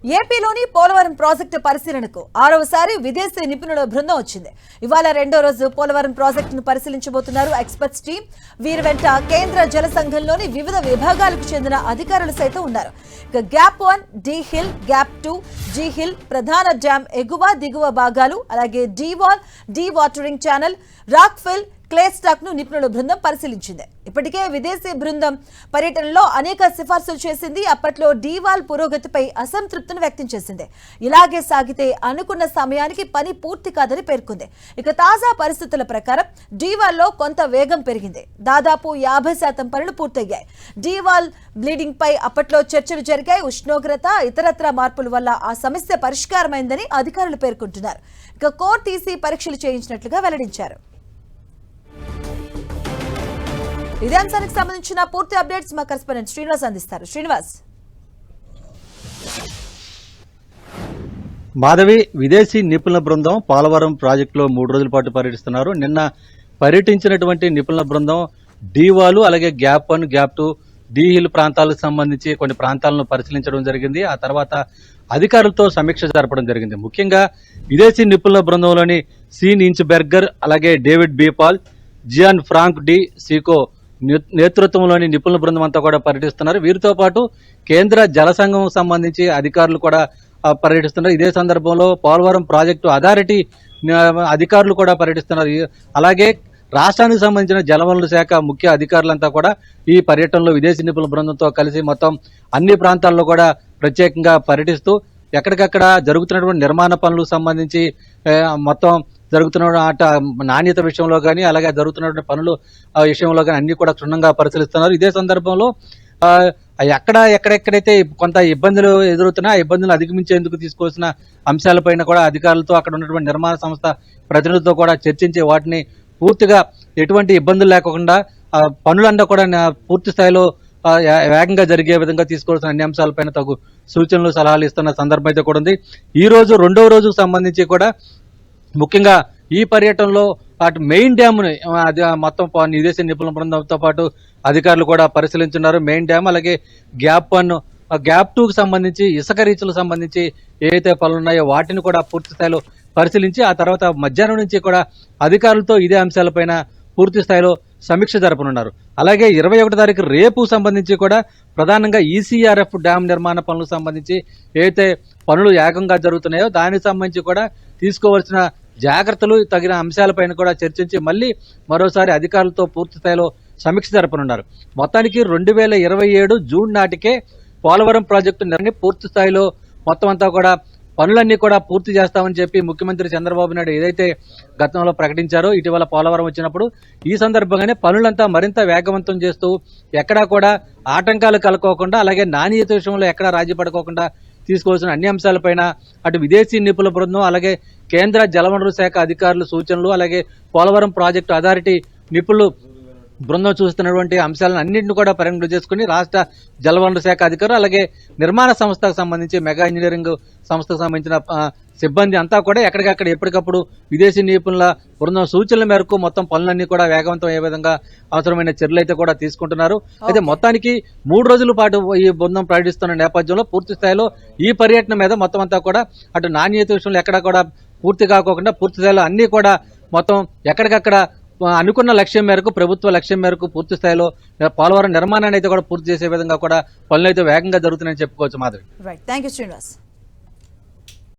ఏపీలోని పోలవరం ప్రాజెక్టు పరిశీలనకు 6వసారి విదేశీ నిపుణుల బృందం వచ్చింది. ఇవాళ రెండో రోజు పోలవరం ప్రాజెక్టును పరిశీలించబోతున్నారు ఎక్స్పర్ట్స్ టీం. వీరి వెంట కేంద్ర జల సంఘంలోని వివిధ విభాగాలకు చెందిన అధికారులు సైతం ఉన్నారు. Gap 1, D hill, gap 2, G hill, ప్రధాన డ్యాం ఎగువ దిగువ భాగాలు, అలాగే D wall, dewatering channel, rock fill, clay stock ను నిపుణుల బృందం పరిశీలించింది. ఇప్పటికే విదేశీ బృందం పర్యటనలో అనేక సిఫార్సులు చేసింది. అప్పట్లో డీవాల్ పురోగతిపై అసంతృప్తిని వ్యక్తం చేసింది. ఇలాగే సాగితే అనుకున్న సమయానికి పని పూర్తి కాదని పేర్కొంది. ఇక తాజా పరిస్థితుల ప్రకారం డీవాల్లో కొంత వేగం పెరిగింది. దాదాపు 50% పనులు పూర్తయ్యాయి. డీవాల్ బ్లీడింగ్ పై అప్పట్లో చర్చలు జరిగాయి. ఉష్ణోగ్రత, ఇతరత్ర మార్పుల వల్ల ఆ సమస్య పరిష్కారమైందని అధికారులు పేర్కొంటున్నారు. ఇక కోర్ తీసి పరీక్షలు చేయించినట్లుగా వెల్లడించారు. ఇదే అంశానికి సంబంధించిన పూర్తి అప్డేట్స్ మా కరెస్పాండెంట్ శ్రీనివాస్ అందిస్తారు. శ్రీనివాస్. మాధవి, విదేశీ నిపుణుల బృందం పోలవరం ప్రాజెక్టులో 3 రోజుల పాటు పర్యటిస్తున్నారు. నిన్న పర్యటించినటువంటి నిపుణుల బృందం డీవాలు, అలాగే గ్యాప్ 1, గ్యాప్ 2, డి హిల్ ప్రాంతాలకు సంబంధించి కొన్ని ప్రాంతాలను పరిశీలించడం జరిగింది. ఆ తర్వాత అధికారులతో సమీక్ష జరపడం జరిగింది. ముఖ్యంగా విదేశీ నిపుణుల బృందంలోని సీన్ ఇంచ్బెర్గర్, అలాగే David బీపాల్, Gian Frank D Seeko నేతృత్వంలోని నిపుణుల బృందం అంతా కూడా పర్యటిస్తున్నారు. వీరితో పాటు కేంద్ర జల సంఘం సంబంధించి అధికారులు కూడా పర్యటిస్తున్నారు. ఇదే సందర్భంలో పోలవరం ప్రాజెక్టు అథారిటీ అధికారులు కూడా పర్యటిస్తున్నారు. అలాగే రాష్ట్రానికి సంబంధించిన జలవనరుల శాఖ ముఖ్య అధికారులంతా కూడా ఈ పర్యటనలో విదేశీ నిపుణుల బృందంతో కలిసి మొత్తం అన్ని ప్రాంతాల్లో కూడా ప్రత్యేకంగా పర్యటిస్తూ ఎక్కడికక్కడ జరుగుతున్నటువంటి నిర్మాణ పనులకు సంబంధించి మొత్తం జరుగుతున్న నాణ్యత విషయంలో కానీ, అలాగే జరుగుతున్నటువంటి పనుల విషయంలో కానీ అన్ని కూడా క్షుణ్ణంగా పరిశీలిస్తున్నారు. ఇదే సందర్భంలో ఎక్కడెక్కడైతే కొంత ఇబ్బందులు ఎదురవుతున్నా ఆ ఇబ్బందులు అధిగమించేందుకు తీసుకోవాల్సిన అంశాలపైన కూడా అధికారులతో, అక్కడ ఉన్నటువంటి నిర్మాణ సంస్థ ప్రతినిధులతో కూడా చర్చించి వాటిని పూర్తిగా ఎటువంటి ఇబ్బందులు లేకుండా పనులన్నా కూడా పూర్తి స్థాయిలో వేగంగా జరిగే విధంగా తీసుకోవాల్సిన అన్ని అంశాలపైన తగు సూచనలు, సలహాలు ఇస్తున్న సందర్భం అయితే కూడా ఉంది. ఈ రోజు రెండవ రోజుకు సంబంధించి కూడా ముఖ్యంగా ఈ పర్యటనలో అటు మెయిన్ డ్యామ్ని మొత్తం విదేశీ నిపుణుల బృందంతో పాటు అధికారులు కూడా పరిశీలించున్నారు. మెయిన్ డ్యామ్, అలాగే గ్యాప్ 1, గ్యాప్ 2కు సంబంధించి ఇసుక రీచులకు సంబంధించి ఏవైతే పనులు ఉన్నాయో వాటిని కూడా పూర్తి స్థాయిలో పరిశీలించి ఆ తర్వాత మధ్యాహ్నం నుంచి కూడా అధికారులతో ఇదే అంశాలపైన పూర్తి స్థాయిలో సమీక్ష జరపనున్నారు. అలాగే 21 తారీఖు రేపు సంబంధించి కూడా ప్రధానంగా ఈసీఆర్ఎఫ్ డ్యామ్ నిర్మాణ పనులకు సంబంధించి ఏదైతే పనులు వేగంగా జరుగుతున్నాయో దానికి సంబంధించి కూడా తీసుకోవాల్సిన జాగ్రత్తలు, తగిన అంశాలపైన కూడా చర్చించి మళ్ళీ మరోసారి అధికారులతో పూర్తి స్థాయిలో సమీక్ష జరపనున్నారు. మొత్తానికి 2027 జూన్ నాటికే పోలవరం ప్రాజెక్టు పూర్తి స్థాయిలో మొత్తం అంతా కూడా పనులన్నీ కూడా పూర్తి చేస్తామని చెప్పి ముఖ్యమంత్రి చంద్రబాబు నాయుడు ఏదైతే గతంలో ప్రకటించారో ఇటీవల పోలవరం వచ్చినప్పుడు ఈ సందర్భంగానే పనులంతా మరింత వేగవంతం చేస్తూ ఎక్కడా కూడా ఆటంకాలు కలగకోకుండా, అలాగే నాణ్యత విషయంలో ఎక్కడా రాజీ పడుకోకుండా తీసుకోవాల్సిన అన్ని అంశాలపైన అటు విదేశీ నిపుణుల బృందం, అలాగే కేంద్ర జలవనరుల శాఖ అధికారుల సూచనలు, అలాగే పోలవరం ప్రాజెక్టు అథారిటీ నిపుణులు బృందం చూస్తున్నటువంటి అంశాలను అన్నింటిని కూడా పరిగణలో చేసుకుని రాష్ట్ర జలవనరుల శాఖ అధికారులు, అలాగే నిర్మాణ సంస్థకు సంబంధించి మెగా ఇంజనీరింగ్ సంస్థకు సంబంధించిన సిబ్బంది అంతా కూడా ఎక్కడికక్కడ ఎప్పటికప్పుడు విదేశీ నిపుణుల బృందం సూచనల మేరకు మొత్తం పనులన్నీ కూడా వేగవంతం అయ్యే విధంగా అవసరమైన చర్యలు అయితే కూడా తీసుకుంటున్నారు. అయితే మొత్తానికి 3 రోజుల పాటు ఈ బృందం పర్యటిస్తున్న నేపథ్యంలో పూర్తి స్థాయిలో ఈ పర్యటన మీద మొత్తం అంతా కూడా అటు నాణ్యత విషయంలో ఎక్కడా కూడా పూర్తి కాకోకుండా పూర్తి స్థాయిలో అన్ని కూడా మొత్తం ఎక్కడికక్కడ అనుకున్న లక్ష్యం మేరకు, ప్రభుత్వ లక్ష్యం మేరకు పూర్తి స్థాయిలో పోలవరం నిర్మాణాన్ని అయితే కూడా పూర్తి చేసే విధంగా కూడా పనులు అయితే వేగంగా జరుగుతున్నాయని చెప్పుకోవచ్చు. మాధవి. Right, thank you Srinivas.